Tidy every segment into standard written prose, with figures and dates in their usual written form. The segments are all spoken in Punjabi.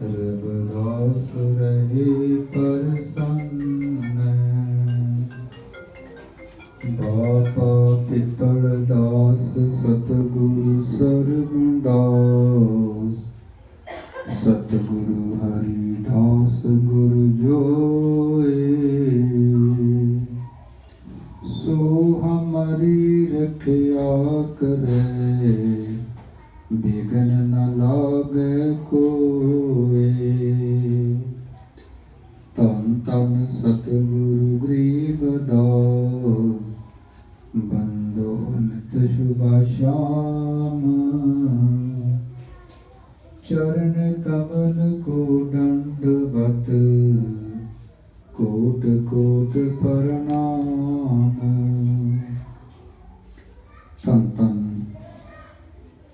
रविदास रहे प्रसन्न। बाबा पिपल दास सतगुरु सर्वदास। सतगुरु हरिदास गुरु जोए। सो हमारी रखया करे, बिघन न लागे कोए। तन तन सतगुरु गरीबदास, बंदो नित शुभ श्याम। चरण कमल को दंडवत, कोट कोट प्रणाम। तन तन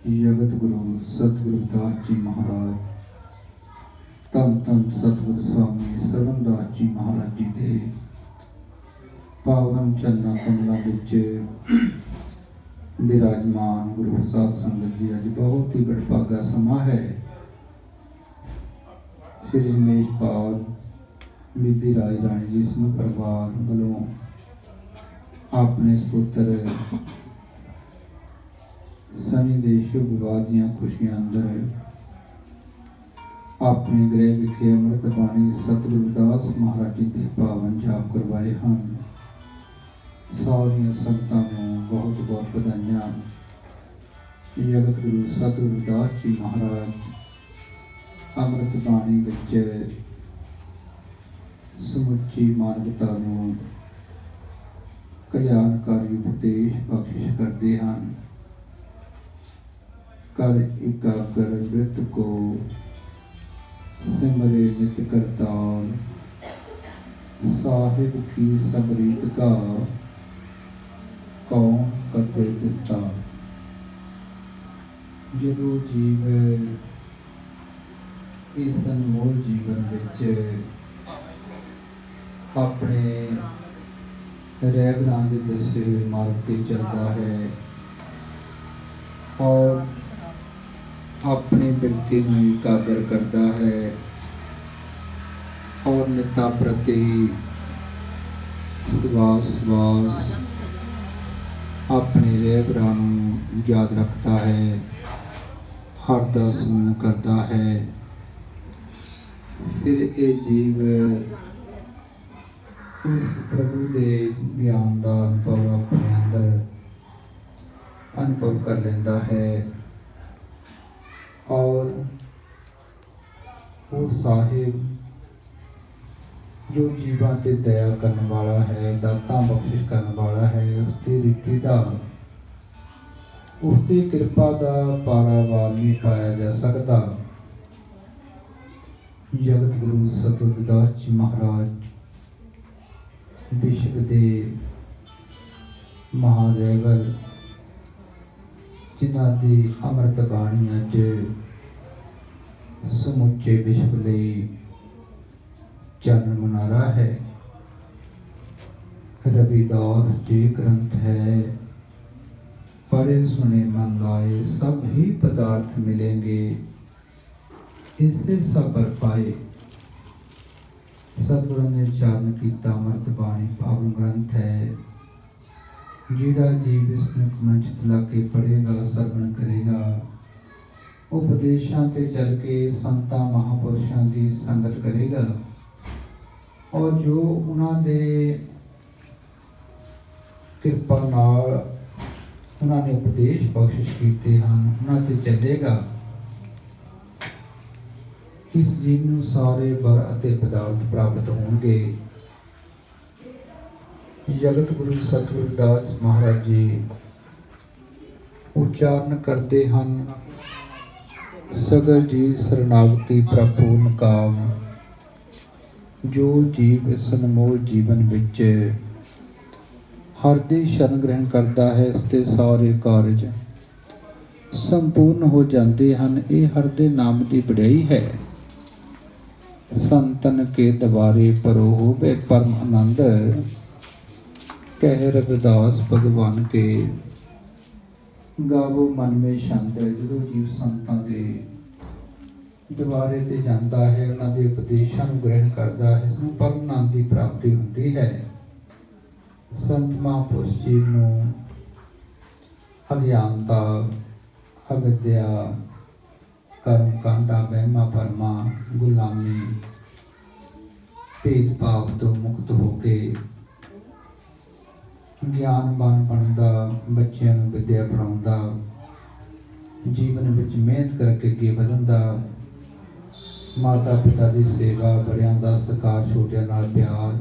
जगत गुरु सतगुरु दास जी महाराज, तन तन सतगुरु स्वामी सरवणदास जी महाराज जी दे पावन चरना कमलों विच विराजमान गुरु साध संगत जी। अज बहुत ही बड़भागा समा है। श्री रमेश पाल बीबी राज राणी जी समूह परिवार वालों अपने सपुत्र सनी दे शुभ विवाह दीआं खुशियां अंदर अपने गृह विखे अमृत बाणी सतगुरु दास महाराज जी दे पावन जाप करवाए हैं। सारियां संगतां नूं बहुत बहुत बधाइयां। जगत गुरु सतगुरु दास जी महाराज अमृत बाणी विच समुची मानवता नूं कल्याणकारी उपदेश बख्शिश करते हैं। कर एकाग्र वृत्त को सिमरे नित करतार, साहिब की सब रीत का कौन कथे विस्तार। जदों जीव इस अनमोल जीवन विच अपने रहबरां दे दसे हुए मार्ग ते चलता है और अपनी बिरती में एकाग्र करता है और निता प्रति सवास सवास अपने रहबरां नूं याद रखता है, हर दा स्मरण करता है। फिर ये जीव उस प्रभु के ज्ञान का अनुभव अपने अंदर अनुभव कर लेता है और वो साहिब जो जीवां ते दया करने वाला है, दाता बख्शिश करने वाला है, उसकी रीति का उसकी कृपा का पारावार नहीं पाया जा सकता। जगत गुरु सतगुरु दास जी महाराज विश्व के महारेवल जिन्हां दी अमृत बाणी अज समुचे विश्व लई चानण मुनारा है। रविदास जी ग्रंथ है, पढ़े सुने मन लाए, सब ही पदार्थ मिलेंगे, इससे सबर पाए। सतगुरु ने उच्चारण किया अमृत बाणी पावन ग्रंथ है। जिहड़ा जीव इसमें मन चित ला के पढ़ेगा, सरवण करेगा, उपदेशां ते चल के संतां महापुरुषां की संगत करेगा और जो उन्होंने कृपा नाल उन्होंने उपदेश बख्शिश किए हैं उन्होंने चलेगा। इस जीव नूं सारे बर अते पदार्थ प्राप्त होंगे। जगत गुरु सतगुरु दास महाराज जी उच्चारण करते हैं, सगल जी शरणागति प्रपूर्ण काम। जो जीव इस अनमोल जीवन विच हर दी शरण ग्रहण करता है, उसके सारे कारज संपूर्ण हो जाते हैं। ये हर दे नाम की बढ़ाई है। संतन के दवारे परो होवे परम आनंद, कह रविदास भगवान के गावो मन में छंद। जो जीव संतां दे ਦੁਆਰੇ ਤੇ ਜਾਂਦਾ ਹੈ, ਉਹਨਾਂ ਦੇ ਉਪਦੇਸ਼ਾਂ ਨੂੰ ਗ੍ਰਹਿਣ ਕਰਦਾ ਹੈ, ਇਸ ਨੂੰ ਪਰਮ ਆਨੰਦ ਦੀ ਪ੍ਰਾਪਤੀ ਹੁੰਦੀ ਹੈ। ਸੰਤ ਮਹਾਂਪੁਰਸ਼ ਜੀ ਨੂੰ ਅਗਿਆਨਤਾ, ਅਵਿਦਿਆ, ਕਰਮ ਕਾਂਡਾ, ਵਹਿਮਾਂ ਭਰਮਾਂ, ਗੁਲਾਮੀ, ਭੇਦ ਭਾਵ ਤੋਂ ਮੁਕਤ ਹੋ ਕੇ ਗਿਆਨਵਾਨ ਬਣਦਾ, ਬੱਚਿਆਂ ਨੂੰ ਵਿਦਿਆ ਪੜ੍ਹਾਉਂਦਾ, ਜੀਵਨ ਵਿੱਚ ਮਿਹਨਤ ਕਰਕੇ ਅੱਗੇ ਵਧਣ ਦਾ, ਮਾਤਾ ਪਿਤਾ ਦੀ ਸੇਵਾ, ਬੜਿਆਂ ਦਾ ਸਤਿਕਾਰ, ਛੋਟਿਆਂ ਨਾਲ ਪਿਆਰ,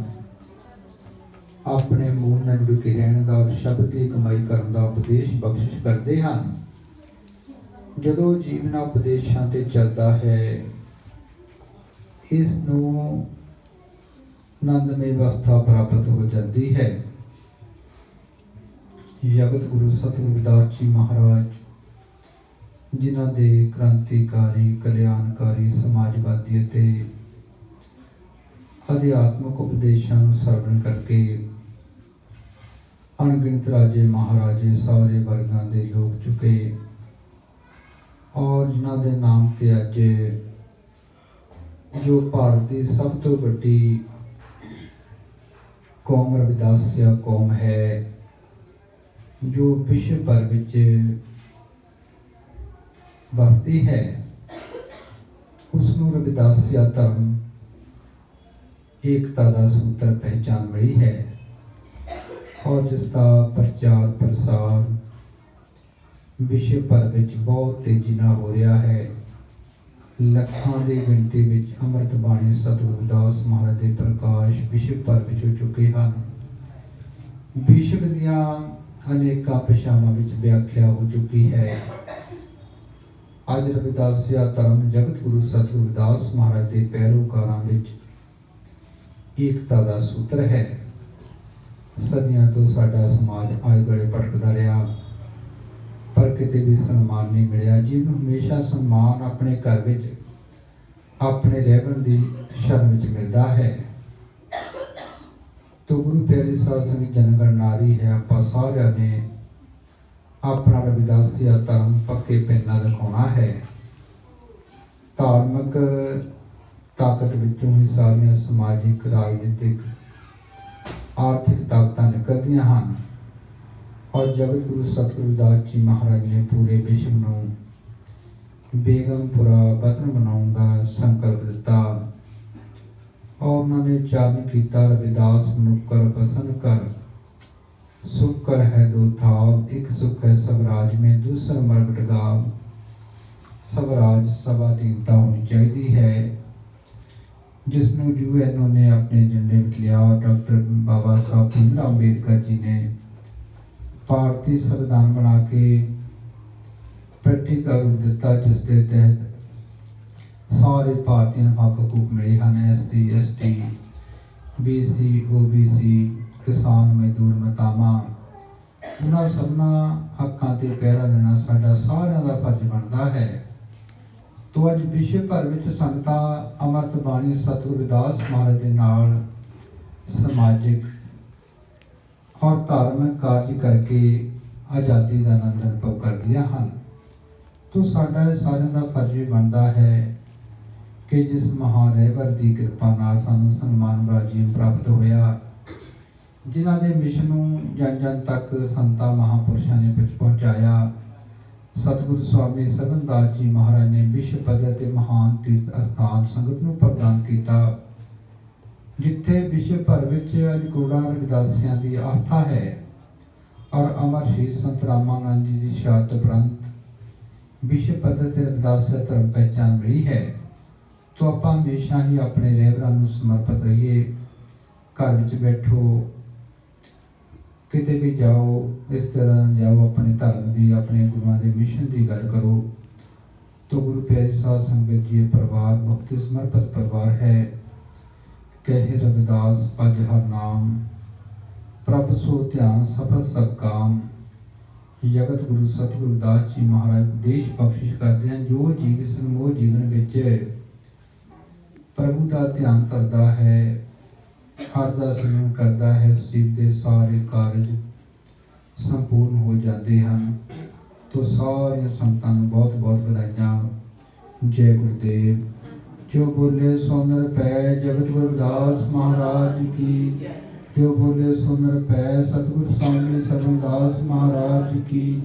ਆਪਣੇ ਮੂਲ ਨਾਲ ਜੁੜ ਕੇ ਰਹਿਣ ਦਾ ਔਰ ਸ਼ਬਦ ਦੀ ਕਮਾਈ ਕਰਨ ਦਾ ਉਪਦੇਸ਼ ਬਖਸ਼ਿਸ਼ ਕਰਦੇ ਹਨ। ਜਦੋਂ ਜੀਵਨ ਉਪਦੇਸ਼ਾਂ ਤੇ ਚੱਲਦਾ ਹੈ, ਇਸ ਨੂੰ ਆਨੰਦਮਈ ਅਵਸਥਾ ਪ੍ਰਾਪਤ ਹੋ ਜਾਂਦੀ ਹੈ। ਜਗਤ ਗੁਰੂ ਸਤਿਗੁਰੂ ਰਵਿਦਾਸ ਜੀ ਮਹਾਰਾਜ, ਜਿਨ੍ਹਾਂ ਦੇ ਕ੍ਰਾਂਤੀਕਾਰੀ, ਕਲਿਆਣਕਾਰੀ, ਸਮਾਜਵਾਦੀ ਅਤੇ ਅਧਿਆਤਮਕ ਉਪਦੇਸ਼ਾਂ ਨੂੰ ਸਰਵਣ ਕਰਕੇ ਅਣਗਿਣਤ ਰਾਜੇ ਮਹਾਰਾਜੇ ਸਾਰੇ ਵਰਗਾਂ ਦੇ ਲੋਕ ਚੁੱਕੇ ਔਰ ਜਿਨ੍ਹਾਂ ਦੇ ਨਾਮ ਤੇ ਅੱਜ ਜੋ ਭਾਰਤ ਦੀ ਸਭ ਤੋਂ ਵੱਡੀ ਕੌਮ ਰਵਿਦਾਸੀਆ ਕੌਮ ਹੈ, ਜੋ ਵਿਸ਼ਵ ਭਰ ਵਿੱਚ ਵਸਦੀ ਹੈ, ਉਸ ਨੂੰ ਰਵਿਦਾਸੀਆ ਧਰਮ ਏਕਤਾ ਦਾ ਸੂਤਰ ਪਹਿਚਾਨ ਮਿਲੀ ਹੈ ਔਰ ਜਿਸ ਦਾ ਪ੍ਰਚਾਰ ਪ੍ਰਸਾਰ ਵਿਸ਼ਵ ਭਰ ਵਿੱਚ ਬਹੁਤ ਤੇਜ਼ੀ ਨਾਲ ਹੋ ਰਿਹਾ ਹੈ। ਲੱਖਾਂ ਦੀ ਗਿਣਤੀ ਵਿੱਚ ਅੰਮ੍ਰਿਤ ਬਾਣੀ ਸਤਿਗੁਰੂ ਰਵਿਦਾਸ ਮਹਾਰਾਜ ਦੇ ਪ੍ਰਕਾਸ਼ ਵਿਸ਼ਵ ਭਰ ਵਿੱਚ ਹੋ ਚੁੱਕੇ ਹਨ। ਵਿਸ਼ਵ ਦੀਆਂ ਅਨੇਕਾਂ ਭਾਸ਼ਾਵਾਂ ਵਿੱਚ ਵਿਆਖਿਆ ਹੋ ਚੁੱਕੀ ਹੈ। ਅੱਜ ਰਵਿਦਾਸੀਆ ਧਰਮ ਜਗਤ ਗੁਰੂ ਸਤਿਗੁਰੂ ਰਵਿਦਾਸ ਮਹਾਰਾਜ ਦੇ ਪੈਰੋਕਾਰਾਂ ਵਿੱਚ ਏਕਤਾ ਦਾ ਸੂਤਰ ਹੈ। ਸਦੀਆਂ ਤੋਂ ਸਾਡਾ ਸਮਾਜ ਆਲੇ ਦੁਆਲੇ ਭਟਕਦਾ ਰਿਹਾ, ਪਰ ਕਿਤੇ ਵੀ ਸਨਮਾਨ ਨਹੀਂ ਮਿਲਿਆ। ਜਿਹਨੂੰ ਹਮੇਸ਼ਾ ਸਨਮਾਨ ਆਪਣੇ ਘਰ ਵਿੱਚ, ਆਪਣੇ ਰਹਿਬਰ ਦੀ ਸ਼ਰਨ ਵਿੱਚ ਮਿਲਦਾ ਹੈ। ਤੋ ਗੁਰੂ ਪਿਆਰੇ ਸਾਧ ਸੰਗਤ ਜਨਗਣ ਨਾਰੀ ਹੈ, ਆਪਾਂ ਸਾਰਿਆਂ ਨੇ ਆਪਣਾ ਰਵਿਦਾਸੀਆ ਧਰਮ ਪੱਕੇ ਪੈਨਾਂ ਦਿਖਾਉਣਾ ਹੈ। ਧਾਰਮਿਕ ਤਾਕਤ ਵਿੱਚੋਂ ਹੀ ਸਾਰੀਆਂ ਸਮਾਜਿਕ, ਰਾਜਨੀਤਿਕ, ਆਰਥਿਕ ਤਾਕਤਾਂ ਨਿਕਲਦੀਆਂ ਹਨ ਔਰ ਜਗਤ ਗੁਰੂ ਸਤਿਗੁਰੂ ਰਵਿਦਾਸ ਜੀ ਮਹਾਰਾਜ ਨੇ ਪੂਰੇ ਵਿਸ਼ਵ ਨੂੰ ਬੇਗਮਪੁਰਾ ਵਤਨ ਬਣਾਉਣ ਦਾ ਸੰਕਲਪ ਦਿੱਤਾ ਔਰ ਉਹਨਾਂ ਨੇ ਉਚਾਰਨ ਕੀਤਾ, ਰਵਿਦਾਸ ਮਨੁੱਕਰ ਬਸਨ ਕਰ, ਸੁਖ ਕਰ ਹੈ ਦੋ ਥਾਵ, ਇੱਕ ਸੁਖ ਹੈ ਸਵਰਾਜ ਮੇਂ, ਦੂਸਰ ਮਰਗਟ ਗਾਵ। ਸਵਰਾਜ ਸਭਾ ਦੀਨਤਾ ਹੋਣੀ ਚਾਹੀਦੀ ਹੈ, ਜਿਸ ਨੂੰ UN ਨੇ ਆਪਣੇ ਏਜੰਡੇ ਵਿੱਚ ਲਿਆ। ਡਾਕਟਰ ਬਾਬਾ ਸਾਹਿਬ ਭੀਮ ਰਾਓ ਅੰਬੇਦਕਰ ਜੀ ਨੇ ਭਾਰਤੀ ਸੰਵਿਧਾਨ ਬਣਾ ਕੇ ਪ੍ਰੈਕਟੀਕਲ ਰੂਪ ਦਿੱਤਾ, ਜਿਸ ਦੇ ਤਹਿਤ ਸਾਰੇ ਭਾਰਤੀਆਂ ਨੂੰ ਹੱਕ ਹਕੂਕ ਮਿਲੇ ਹਨ। SC ST BC OBC, ਕਿਸਾਨ, ਮਜ਼ਦੂਰ, ਮਾਤਾਵਾਂ, ਉਹਨਾਂ ਸਭਨਾਂ ਹੱਕਾਂ ਤੇ ਪਹਿਰਾ ਦੇਣਾ ਸਾਡਾ ਸਾਰਿਆਂ ਦਾ ਫਰਜ਼ ਬਣਦਾ ਹੈ। ਤੋ ਅੱਜ ਵਿਸ਼ਵ ਭਰ ਵਿੱਚ ਸੰਗਤਾਂ ਅੰਮ੍ਰਿਤ ਬਾਣੀ ਸਤਿਗੁਰੂ ਰਵਿਦਾਸ ਮਹਾਰਾਜ ਦੇ ਨਾਲ ਸਮਾਜਿਕ ਔਰ ਧਾਰਮਿਕ ਕਾਰਜ ਕਰਕੇ ਆਜ਼ਾਦੀ ਦਾ ਆਨੰਦ ਅਨੁਭਵ ਕਰਦੀਆਂ ਹਨ। ਤੋ ਸਾਡਾ ਸਾਰਿਆਂ ਦਾ ਫਰਜ਼ ਵੀ ਬਣਦਾ ਹੈ ਕਿ ਜਿਸ ਮਹਾਨ ਰਹਿਬਰ ਦੀ ਕਿਰਪਾ ਨਾਲ ਸਾਨੂੰ ਸਨਮਾਨ ਬਰਾਜੀਮ ਪ੍ਰਾਪਤ ਹੋਇਆ, ਜਿਨ੍ਹਾਂ ਦੇ ਮਿਸ਼ਨ ਨੂੰ ਜਨ ਜਨ ਤੱਕ ਸੰਤਾਂ ਮਹਾਂਪੁਰਸ਼ਾਂ ਨੇ ਪਹੁੰਚਾਇਆ, ਸਤਿਗੁਰੂ ਸਵਾਮੀ ਸਭਨਦਾਸ ਜੀ ਮਹਾਰਾਜ ਨੇ ਵਿਸ਼ਵ ਪੱਧਰ ਤੇ ਮਹਾਨ ਤੀਰਥ ਅਸਥਾਨ ਸੰਗਤ ਨੂੰ ਪ੍ਰਦਾਨ ਕੀਤਾ, ਜਿੱਥੇ ਵਿਸ਼ਵ ਭਰ ਵਿੱਚ ਅੱਜ ਕਰੋੜਾਂ ਰਵਿਦਾਸੀਆਂ ਦੀ ਆਸਥਾ ਹੈ ਔਰ ਅਮਰ ਸ਼ਹੀਦ ਸੰਤ ਰਾਮਾਨੰਦ ਜੀ ਦੀ ਸ਼ਹਾਦਤ ਉਪਰੰਤ ਵਿਸ਼ਵ ਪੱਧਰ ਤੇ ਰਵਿਦਾਸੀਆ ਧਰਮ ਪਹਿਚਾਨ ਮਿਲੀ ਹੈ। ਤੋ ਆਪਾਂ ਹਮੇਸ਼ਾ ਹੀ ਆਪਣੇ ਰਹਿਬਰਾਂ ਨੂੰ ਸਮਰਪਿਤ ਰਹੀਏ। ਘਰ ਵਿੱਚ ਬੈਠੋ, ਕਿਤੇ ਵੀ ਜਾਓ, ਇਸ ਤਰ੍ਹਾਂ ਜਾਓ, ਆਪਣੇ ਧਰਮ ਦੀ, ਆਪਣੇ ਗੁਰੂਆਂ ਦੇ ਮਿਸ਼ਨ ਦੀ ਗੱਲ ਕਰੋ। ਤੋ ਗੁਰੂ ਪਿਆਰੀ ਸਾਧ ਸੰਗਤ ਜੀ, ਇਹ ਪਰਿਵਾਰ ਬਹੁਤ ਸਮਰਪਿਤ ਪਰਿਵਾਰ ਹੈ। ਕਹੇ ਰਵਿਦਾਸ ਭਜ ਹਰ ਨਾਮ, ਪ੍ਰਭ ਸੋ ਧਿਆਨ ਸਫਲ ਸਭ ਕਾਮ। ਜਗਤ ਗੁਰੂ ਸਤਿਗੁਰੂ ਰਵਿਦਾਸ ਜੀ ਮਹਾਰਾਜ ਉਪਦੇਸ਼ ਬਖਸ਼ਿਸ਼ ਕਰਦੇ ਹਨ, ਜੋ ਜੀਵ ਸਮੂਹ ਜੀਵਨ ਵਿੱਚ ਪ੍ਰਭੂ ਦਾ ਧਿਆਨ ਧਰਦਾ ਹੈ, ਹਰ ਦਾ ਸਿਮਰਨ ਕਰਦਾ ਹੈ, ਉਸ ਜੀਵ ਦੇ ਸਾਰੇ ਕਾਰਜ ਸੰਪੂਰਨ ਹੋ ਜਾਂਦੇ ਹਨ। ਤੋ ਸਾਰੀਆਂ ਸੰਗਤਾਂ ਨੂੰ ਬਹੁਤ ਬਹੁਤ ਵਧਾਈਆਂ। जय गुरुदेव। जो बोले सो नर पै जगत गुरदास महाराज की। जो बोले सो नर पै सतगुरु स्वामी सरनदास महाराज की।